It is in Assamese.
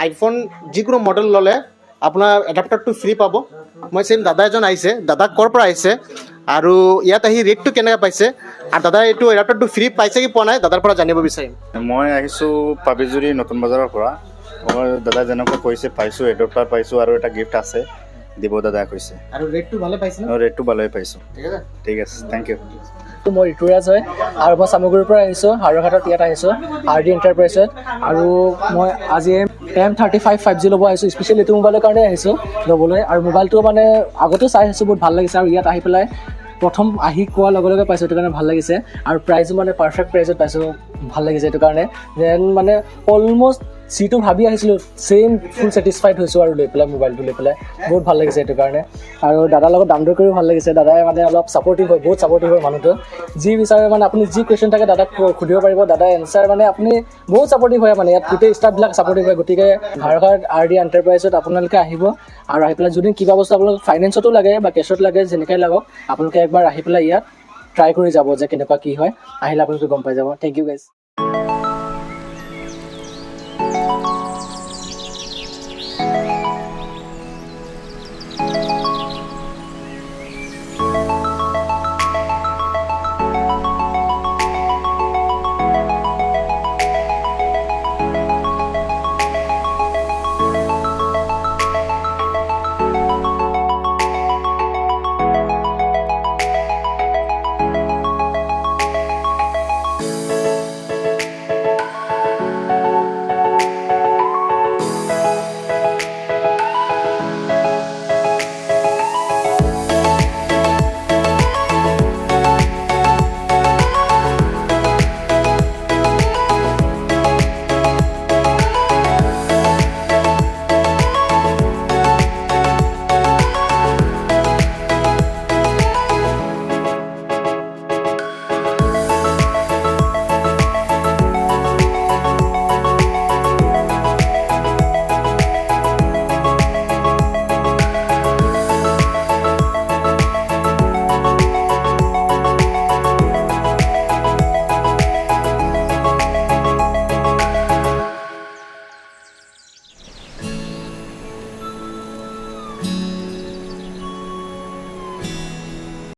আইফোন যিকোনো মডেল ল'লে আপোনাৰ এডাপ্টাৰটো ফ্ৰী পাব। মই চেম দাদা এজন আহিছে, দাদা ক'ৰ পৰা আহিছে আৰু ইয়াত আহি ৰেটটো কেনেকৈ পাইছে আৰু দাদা এইটো এডাপ্টাৰটো ফ্ৰী পাইছে কি পোৱা নাই দাদাৰ পৰা জানিব বিচাৰিম। মই আহিছোঁ পাবিজুৰি নতুন বজাৰৰ পৰা। মই দাদা যেনেকৈ কৈছে পাইছোঁ, এডপ্টাৰ পাইছোঁ আৰু এটা গিফ্ট আছে দিব দাদাই কৈছে। আৰু ৰেটটো ভালে পাইছে ন? ৰেটটো ভালেই পাইছোঁ। ঠিক আছে, ঠিক আছে, থেংক ইউ। মই ঋতুৰাজ হয় আৰু মই চামগুৰিৰ পৰা আহিছোঁ, হাৰুঘাটত ইয়াত আহিছোঁ RD এণ্টাৰপ্ৰাইজত। আৰু মই আজি M35 5G ল'ব আহিছোঁ, স্পেচিয়েলি এইটো মোবাইলৰ কাৰণে আহিছোঁ ল'বলৈ। আৰু মোবাইলটো মানে আগতেও চাই আহিছোঁ, বহুত ভাল লাগিছে। আৰু ইয়াত আহি পেলাই প্ৰথম আহি কোৱাৰ লগে লগে পাইছোঁ, সেইটো কাৰণে ভাল লাগিছে। আৰু প্ৰাইজো মানে পাৰফেক্ট প্ৰাইজত পাইছোঁ, ভাল লাগিছে এইটো কাৰণে। যেন মানে অলমষ্ট যিটো ভাবি আহিছিলোঁ ছেইম ফুল ছেটিছফাইড হৈছোঁ আৰু লৈ পেলাই মোবাইলটো লৈ পেলাই বহুত ভাল লাগিছে এইটো কাৰণে। আৰু দাদাৰ লগত দাম দৰ কৰিও ভাল লাগিছে। দাদাই মানে অলপ ছাপৰ্টিভ হয়, বহুত ছাপৰ্টিভ হয় মানুহটো। যি বিচাৰে মানে আপুনি যি কুৱেশ্যন থাকে দাদাক সুধিব পাৰিব, দাদাই এনচাৰ মানে আপুনি বহুত ছাপৰ্টিভ হয় মানে। ইয়াত গোটেই ষ্টাফবিলাক ছাপৰ্টিভ হয়। গতিকে হাৰুঘাট RD এণ্টাৰপ্ৰাইজত আপোনালোকে আহিব আৰু আহি পেলাই যদি কিবা বস্তু আপোনালোক ফাইনেন্সতো লাগে বা কেছত লাগে, যেনেকৈ লাগক আপোনালোকে একবাৰ আহি পেলাই ইয়াত ট্ৰাই কৰি যাব যে কেনেকুৱা কি হয়। আহিলে আপোনালোকে গম পাই যাব। Thank you guys.